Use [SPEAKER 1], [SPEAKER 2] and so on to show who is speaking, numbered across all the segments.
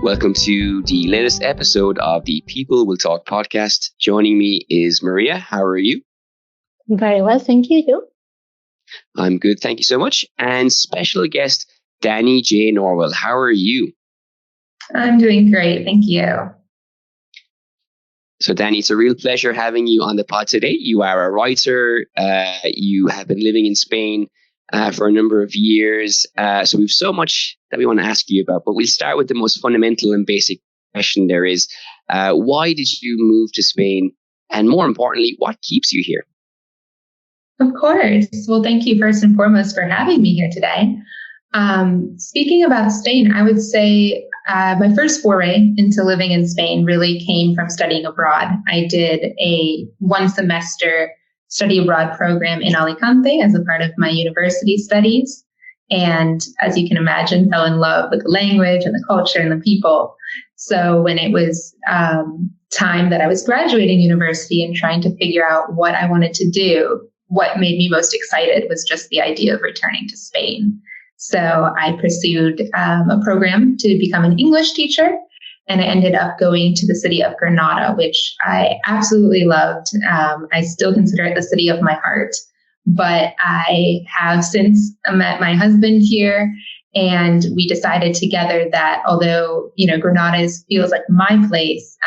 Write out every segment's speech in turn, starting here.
[SPEAKER 1] Welcome to the latest episode of the People Will Talk podcast. Joining me is Maria. How are you?
[SPEAKER 2] Very well, thank you. You?
[SPEAKER 1] I'm good, thank you so much. And special guest, Dani J. Norwell. How are you?
[SPEAKER 3] I'm doing great, thank you.
[SPEAKER 1] So Dani, it's a real pleasure having you on the pod today. You are a writer. You have been living in Spain for a number of years. So we've so much that we want to ask you about, but we'll start with the most fundamental and basic question there is, why did you move to Spain? And more importantly, what keeps you here?
[SPEAKER 3] Of course. Well, thank you first and foremost for having me here today. Speaking about Spain, I would say my first foray into living in Spain really came from studying abroad. I did a 1 semester study abroad program in Alicante as a part of my university studies. And as you can imagine, fell in love with the language and the culture and the people. So when it was time that I was graduating university and trying to figure out what I wanted to do, what made me most excited was just the idea of returning to Spain. So I pursued a program to become an English teacher, and I ended up going to the city of Granada, which I absolutely loved. I still consider it the city of my heart, but I have since met my husband here, and we decided together that although, Granada feels like my place,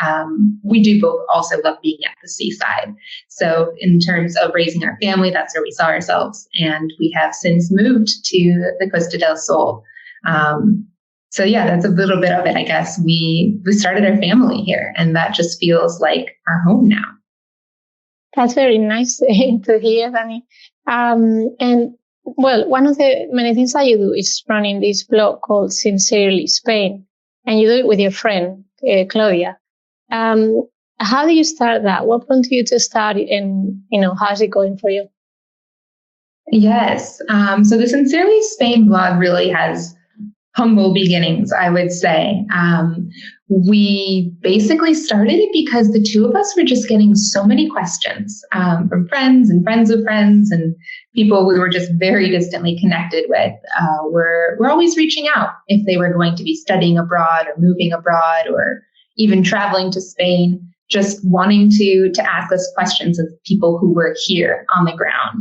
[SPEAKER 3] we do both also love being at the seaside. So in terms of raising our family, that's where we saw ourselves. And we have since moved to the Costa del Sol. So yeah, that's a little bit of it, I guess. We started our family here, and that just feels like our home now.
[SPEAKER 2] That's very nice to hear, Dani. And well, one of the many things that you do is running this blog called Sincerely Spain, and you do it with your friend, Claudia. How did you start that? What prompted you to start it, and, how's it going for you?
[SPEAKER 3] Yes. So the Sincerely Spain blog really has humble beginnings, I would say. We basically started it because the two of us were just getting so many questions from friends and friends of friends and people we were just very distantly connected with. We're always reaching out if they were going to be studying abroad or moving abroad or even traveling to Spain, just wanting to ask us questions of people who were here on the ground.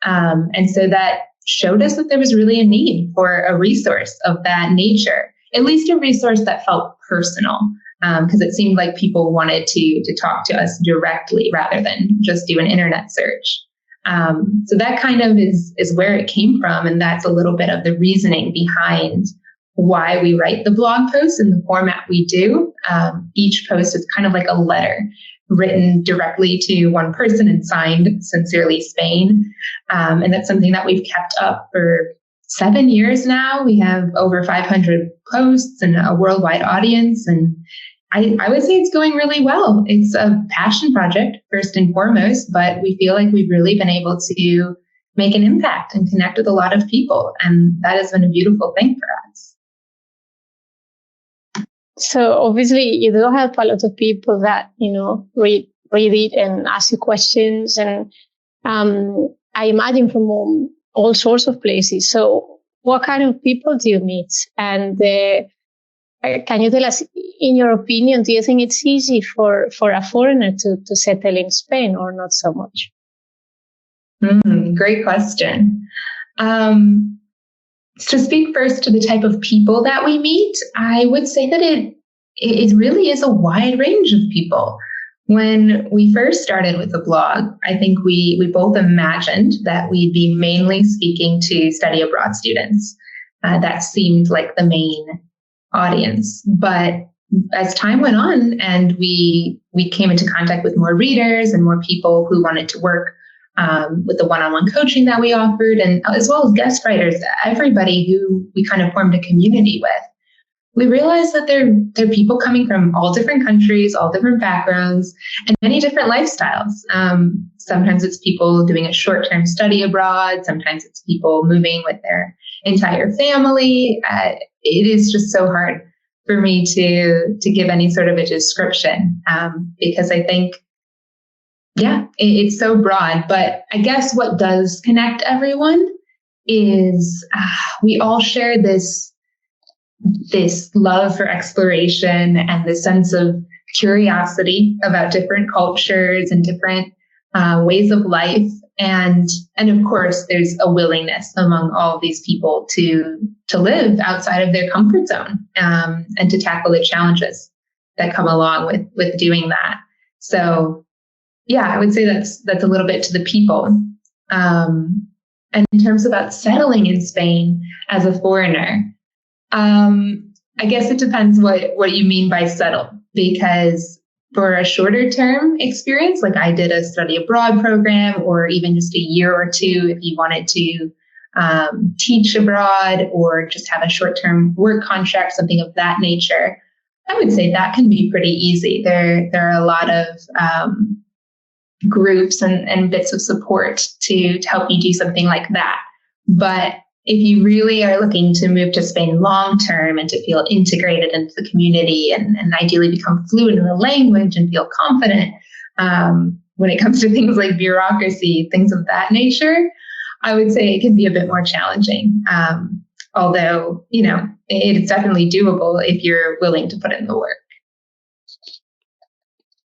[SPEAKER 3] And so that showed us that there was really a need for a resource of that nature, at least a resource that felt personal, because it seemed like people wanted to talk to us directly rather than just do an internet search. So that kind of is where it came from. And that's a little bit of the reasoning behind why we write the blog posts in the format we do. Each post is kind of like a letter written directly to one person and signed Sincerely Spain. And that's something that we've kept up for 7 years now. We have over 500 posts and a worldwide audience. And I would say it's going really well. It's a passion project, first and foremost, but we feel like we've really been able to make an impact and connect with a lot of people. And that has been a beautiful thing for us.
[SPEAKER 2] So obviously you do have a lot of people that, read it and ask you questions. And I imagine from all sorts of places. So what kind of people do you meet? And can you tell us, in your opinion, do you think it's easy for a foreigner to settle in Spain or not so much?
[SPEAKER 3] Great question. To speak first to the type of people that we meet, I would say that it really is a wide range of people. When we first started with the blog, I think we both imagined that we'd be mainly speaking to study abroad students. That seemed like the main audience. But as time went on and we came into contact with more readers and more people who wanted to work with the one-on-one coaching that we offered, and as well as guest writers, everybody who we kind of formed a community with, we realized that there are people coming from all different countries, all different backgrounds, and many different lifestyles. Sometimes it's people doing a short-term study abroad. Sometimes it's people moving with their entire family. It is just so hard for me to give any sort of a description because I think, it's so broad. But I guess what does connect everyone is we all share this this love for exploration and this sense of curiosity about different cultures and different ways of life. And of course, there's a willingness among all of these people to live outside of their comfort zone, and to tackle the challenges that come along with doing that. So yeah, I would say that's a little bit to the people. And in terms about settling in Spain as a foreigner, I guess it depends what you mean by settle, because for a shorter term experience, like I did a study abroad program, or even just a year or two, if you wanted to teach abroad or just have a short-term work contract, something of that nature, I would say that can be pretty easy. There are a lot of groups and bits of support to help you do something like that. But if you really are looking to move to Spain long term and to feel integrated into the community and ideally become fluent in the language and feel confident when it comes to things like bureaucracy, things of that nature, I would say it can be a bit more challenging. Although, it's definitely doable if you're willing to put in the work.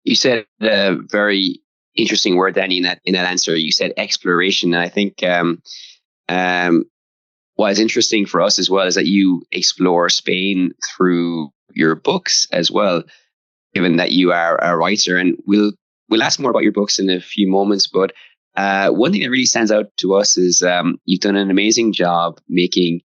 [SPEAKER 1] You said a very interesting word, Dani, in that answer. You said exploration. And I think what is interesting for us as well is that you explore Spain through your books as well, given that you are a writer. And we'll ask more about your books in a few moments. But one thing that really stands out to us is you've done an amazing job making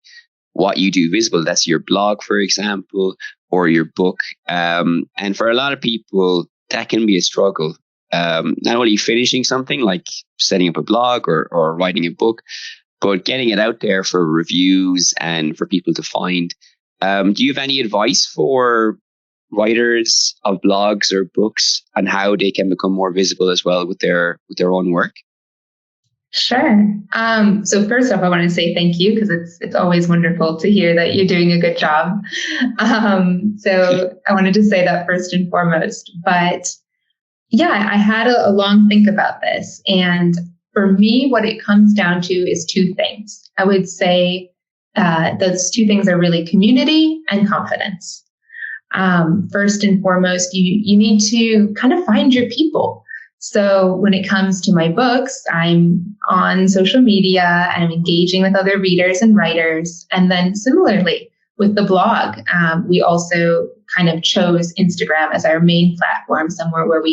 [SPEAKER 1] what you do visible. That's your blog, for example, or your book. And for a lot of people, that can be a struggle. Not only finishing something like setting up a blog or writing a book, but getting it out there for reviews and for people to find. Do you have any advice for writers of blogs or books and how they can become more visible as well with their own work?
[SPEAKER 3] Sure. So first off, I want to say thank you, because it's always wonderful to hear that you're doing a good job. So I wanted to say that first and foremost. But yeah, I had a long think about this. And for me, what it comes down to is two things. I would say those two things are really community and confidence. First and foremost, you need to kind of find your people. So when it comes to my books, I'm on social media and I'm engaging with other readers and writers. And then similarly with the blog, we also kind of chose Instagram as our main platform, somewhere where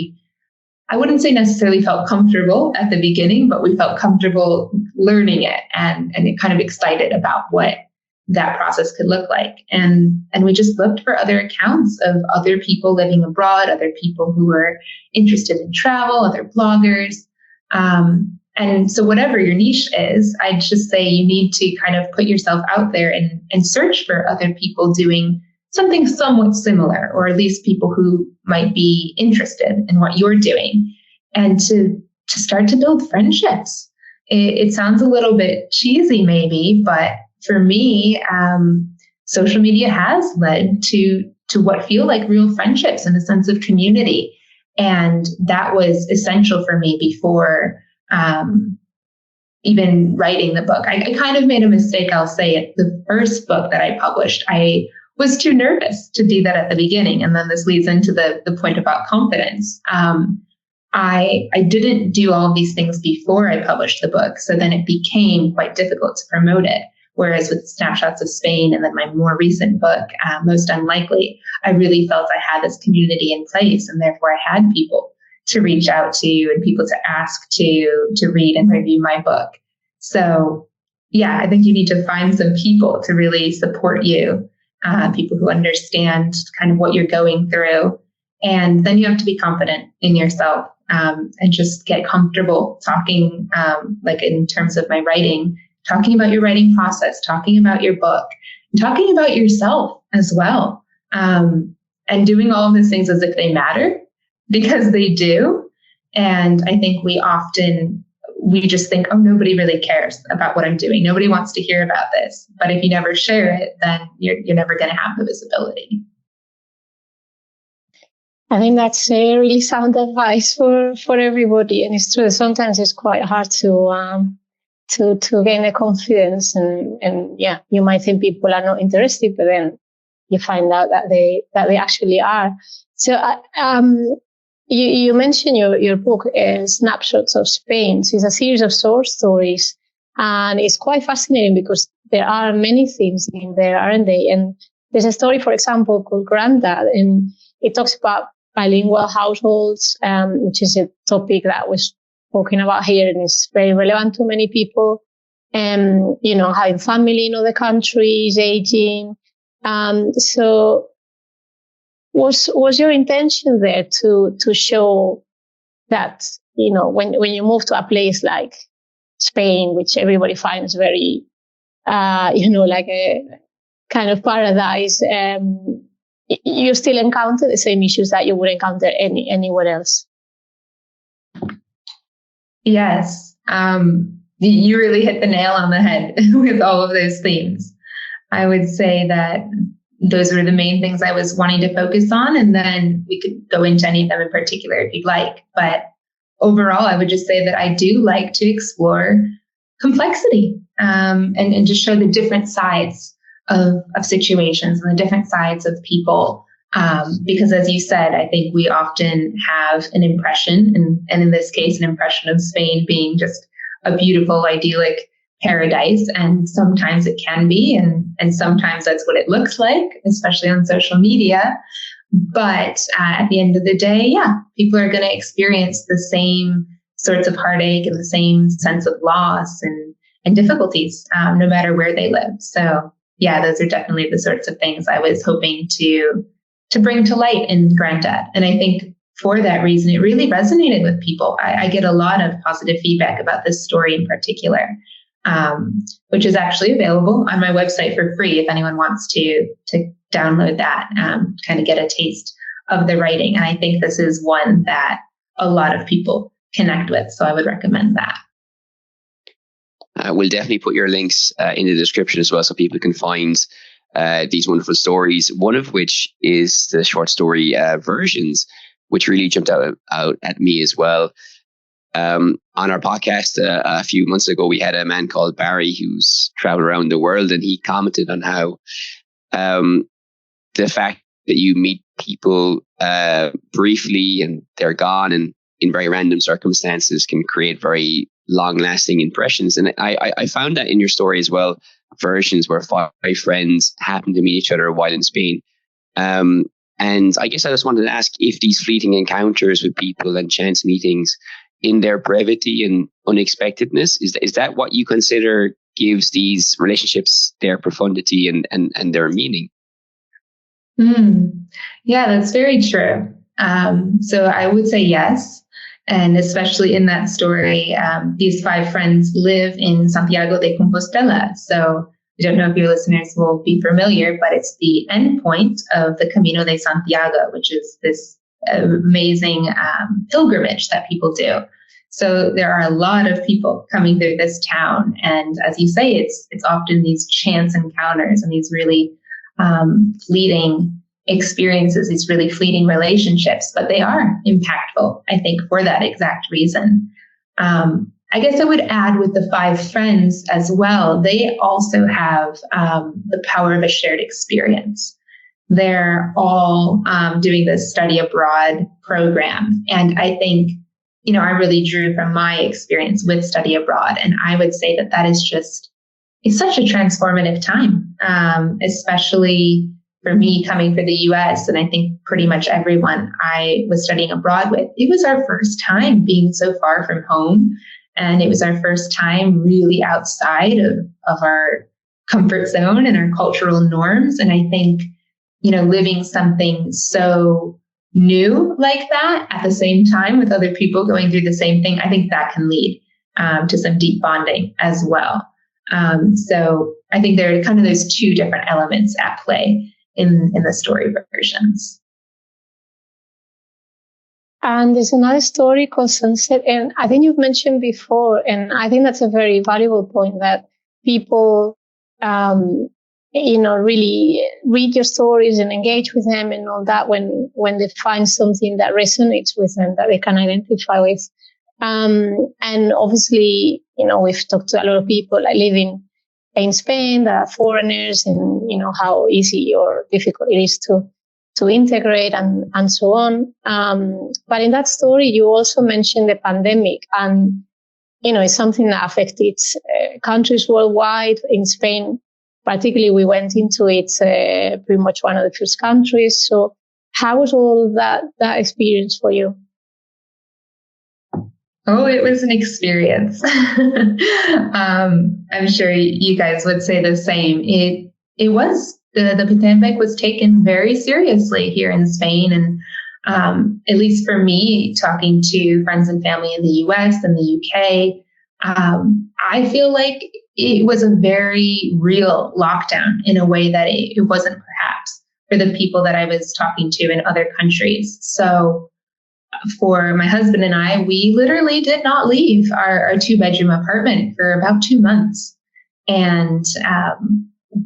[SPEAKER 3] I wouldn't say necessarily felt comfortable at the beginning, but we felt comfortable learning it and kind of excited about what that process could look like. And we just looked for other accounts of other people living abroad, other people who were interested in travel, other bloggers. And so whatever your niche is, I'd just say you need to kind of put yourself out there and search for other people doing something somewhat similar, or at least people who might be interested in what you're doing, and to start to build friendships. It sounds a little bit cheesy maybe, but for me, social media has led to what feel like real friendships and a sense of community. And that was essential for me before even writing the book. I kind of made a mistake, I'll say it. The first book that I published, I was too nervous to do that at the beginning. And then this leads into the point about confidence. I didn't do all of these things before I published the book. So then it became quite difficult to promote it. Whereas with Snapshots of Spain and then my more recent book, Most Unlikely, I really felt I had this community in place, and therefore I had people to reach out to and people to ask to read and review my book. So yeah, I think you need to find some people to really support you, people who understand kind of what you're going through. And then you have to be confident in yourself, and just get comfortable talking, like in terms of my writing, talking about your writing process, talking about your book, and talking about yourself as well. And doing all of these things as if they matter, because they do. And I think we just think, oh, nobody really cares about what I'm doing. Nobody wants to hear about this. But if you never share it, then you're never going to have the visibility.
[SPEAKER 2] I think that's a really sound advice for everybody. And it's true, sometimes it's quite hard to gain the confidence, and yeah, you might think people are not interested, but then you find out that they actually are. So you mentioned your book, Snapshots of Spain. So it's a series of short stories, and it's quite fascinating because there are many themes in there, aren't they? And there's a story, for example, called Granddad, and it talks about bilingual households, which is a topic that we're talking about here and is very relevant to many people. Having family in other countries, aging. So was your intention there to show that, when you move to a place like Spain, which everybody finds very, like a kind of paradise, you still encounter the same issues that you would encounter anywhere else?
[SPEAKER 3] Yes. You really hit the nail on the head with all of those themes. I would say that those were the main things I was wanting to focus on, and then we could go into any of them in particular if you'd like. But overall, I would just say that I do like to explore complexity, and just show the different sides of situations and the different sides of people. Because as you said, I think we often have an impression, and in this case, an impression of Spain being just a beautiful, idyllic paradise. And sometimes it can be, and sometimes that's what it looks like, especially on social media. But at the end of the day, yeah, people are going to experience the same sorts of heartache and the same sense of loss and difficulties, no matter where they live. So yeah, those are definitely the sorts of things I was hoping to bring to light in Granddad. And I think for that reason, it really resonated with people. I get a lot of positive feedback about this story in particular, which is actually available on my website for free if anyone wants to download that, kind of get a taste of the writing. And I think this is one that a lot of people connect with. So I would recommend that.
[SPEAKER 1] We'll definitely put your links in the description as well, so people can find these wonderful stories, one of which is the short story Versions, which really jumped out at me as well. On our podcast a few months ago, we had a man called Barry who's traveled around the world, and he commented on how the fact that you meet people briefly and they're gone and in very random circumstances can create very long-lasting impressions. And I found that in your story as well, Versions, where five friends happened to meet each other while in Spain. And I guess I just wanted to ask if these fleeting encounters with people and chance meetings, in their brevity and unexpectedness, is that what you consider gives these relationships their profundity and their meaning?
[SPEAKER 3] Yeah, that's very true. So I would say yes. And especially in that story, these five friends live in Santiago de Compostela. So I don't know if your listeners will be familiar, but it's the end point of the Camino de Santiago, which is this amazing pilgrimage that people do. So there are a lot of people coming through this town. And as you say, it's often these chance encounters and these really fleeting experiences, these really fleeting relationships, but they are impactful, I think, for that exact reason. I guess I would add with the five friends as well, they also have the power of a shared experience. They're all doing this study abroad program. And I think, I really drew from my experience with study abroad. And I would say that is it's such a transformative time, especially for me coming for the US, and I think pretty much everyone I was studying abroad with. It was our first time being so far from home. And it was our first time really outside of our comfort zone and our cultural norms. And I think, living something so new like that at the same time with other people going through the same thing, I think that can lead to some deep bonding as well. So I think there are kind of those two different elements at play in the story Versions.
[SPEAKER 2] And there's another story called Sunset, and I think you've mentioned before, and I think that's a very valuable point, that people, really read your stories and engage with them and all that when they find something that resonates with them, that they can identify with. And obviously, we've talked to a lot of people like living in Spain, there are foreigners, and how easy or difficult it is to integrate and so on. But in that story, you also mentioned the pandemic, and it's something that affected countries worldwide. In Spain, particularly, we went into it pretty much one of the first countries. So how was all that experience for you?
[SPEAKER 3] Oh, it was an experience. I'm sure you guys would say the same. It was, the pandemic was taken very seriously here in Spain. And at least for me, talking to friends and family in the US and the UK, I feel like it was a very real lockdown in a way that it wasn't perhaps for the people that I was talking to in other countries. So for my husband and I, we literally did not leave our 2-bedroom apartment for about 2 months. And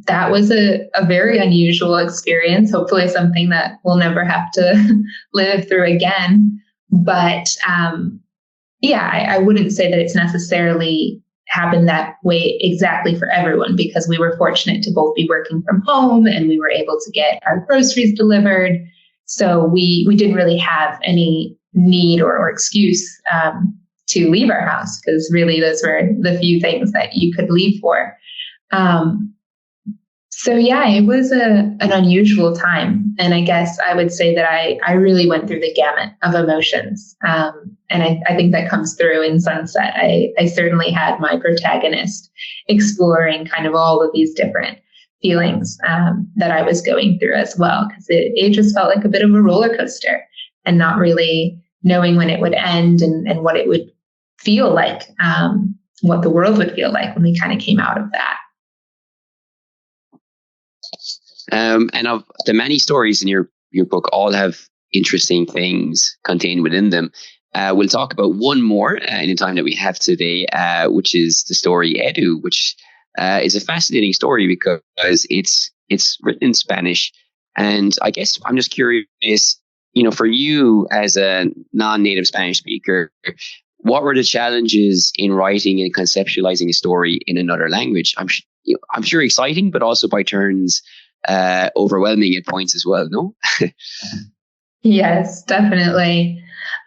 [SPEAKER 3] that was a very unusual experience, hopefully something that we'll never have to live through again. But I wouldn't say that it's necessarily happened that way exactly for everyone, because we were fortunate to both be working from home and we were able to get our groceries delivered. So we didn't really have any need or excuse to leave our house, because really those were the few things that you could leave for. It was an unusual time. And I guess I would say that I really went through the gamut of emotions. And I think that comes through in Sunset. I certainly had my protagonist exploring kind of all of these different feelings that I was going through as well, because it just felt like a bit of a roller coaster, and not really knowing when it would end and what it would feel like, what the world would feel like when we kind of came out of that.
[SPEAKER 1] And of the many stories in your book, all have interesting things contained within them. We'll talk about one more in the time that we have today, which is the story Edu, which is a fascinating story because it's written in Spanish. And I guess I'm just curious, for you as a non-native Spanish speaker, what were the challenges in writing and conceptualizing a story in another language? I'm sure exciting, but also by turns overwhelming at points as well, no?
[SPEAKER 3] Yes, definitely.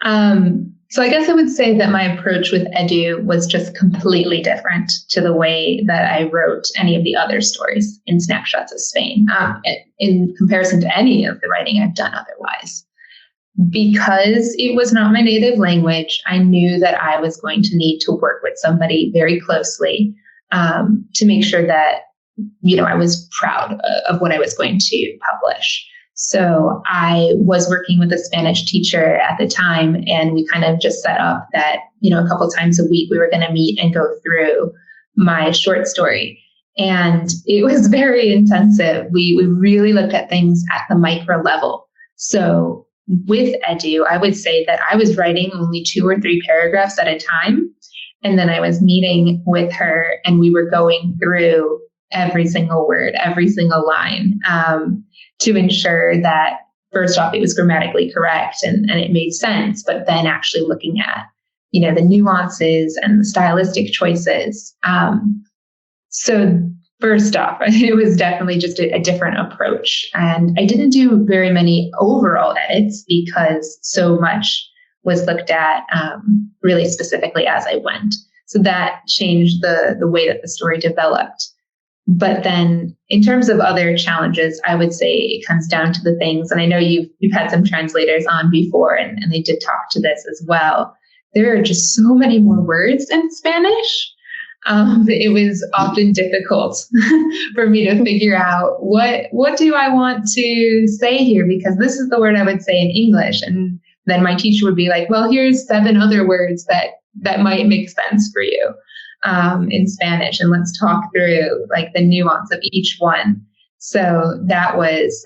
[SPEAKER 3] So I guess I would say that my approach with Edu was just completely different to the way that I wrote any of the other stories in Snapshots of Spain, in comparison to any of the writing I've done otherwise. Because it was not my native language, I knew that I was going to need to work with somebody very closely to make sure that, I was proud of what I was going to publish. So I was working with a Spanish teacher at the time, and we kind of just set up that, a couple times a week we were going to meet and go through my short story. And it was very intensive. We really looked at things at the micro level. So with Edu, I would say that I was writing only 2 or 3 paragraphs at a time. And then I was meeting with her and we were going through every single word, every single line, to ensure that first off, it was grammatically correct and it made sense, but then actually looking at, the nuances and the stylistic choices. So first off, it was definitely just a different approach. And I didn't do very many overall edits because so much was looked at really specifically as I went. So that changed the way that the story developed. But then in terms of other challenges, I would say it comes down to the things, and I know you've had some translators on before and they did talk to this as well. There are just so many more words in Spanish. It was often difficult for me to figure out what do I want to say here, because this is the word I would say in English. And then my teacher would be like, well, here's 7 other words that might make sense for you in Spanish. And let's talk through like the nuance of each one. So that was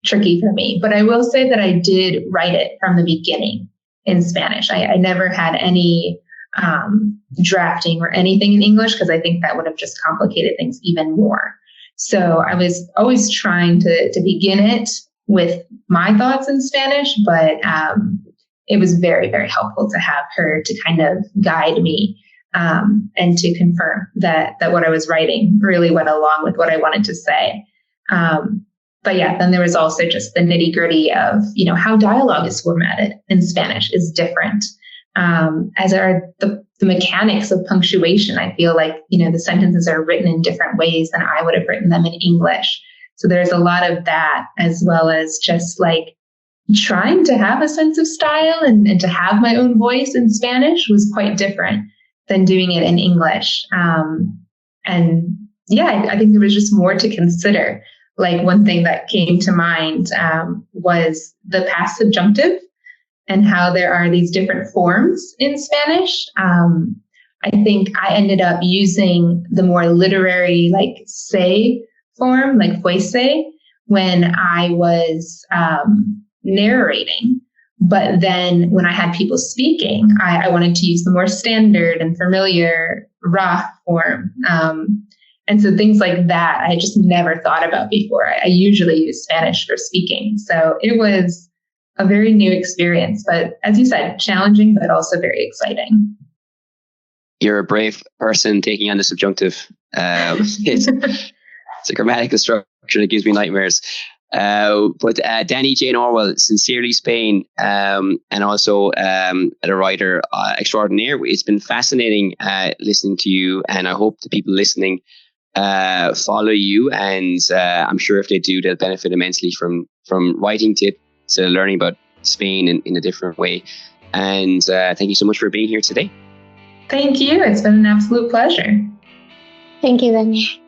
[SPEAKER 3] tricky for me. But I will say that I did write it from the beginning in Spanish. I never had any drafting or anything in English, because I think that would have just complicated things even more. So I was always trying to begin it with my thoughts in Spanish, but it was very, very helpful to have her to kind of guide me and to confirm that what I was writing really went along with what I wanted to say. But yeah, then there was also just the nitty gritty of, how dialogue is formatted in Spanish is different, as are the mechanics of punctuation. I feel like, the sentences are written in different ways than I would have written them in English. So there's a lot of that, as well as just like trying to have a sense of style and to have my own voice in Spanish was quite different than doing it in English. And yeah, I think there was just more to consider. Like one thing that came to mind was the past subjunctive and how there are these different forms in Spanish. I think I ended up using the more literary, like say form, like fuese, when I was narrating. But then when I had people speaking, I wanted to use the more standard and familiar ra form. And so things like that, I just never thought about before. I usually use Spanish for speaking. So it was a very new experience, but as you said, challenging, but also very exciting.
[SPEAKER 1] You're a brave person taking on the subjunctive. It's a grammatical structure that gives me nightmares. But Dani J. Norwell, sincerely Spain, and also a writer extraordinaire. It's been fascinating listening to you, and I hope the people listening follow you, and I'm sure if they do, they'll benefit immensely from writing to learning about Spain in a different way. And thank you so much for being here today.
[SPEAKER 3] Thank you. It's been an absolute pleasure.
[SPEAKER 2] Thank you, Dani.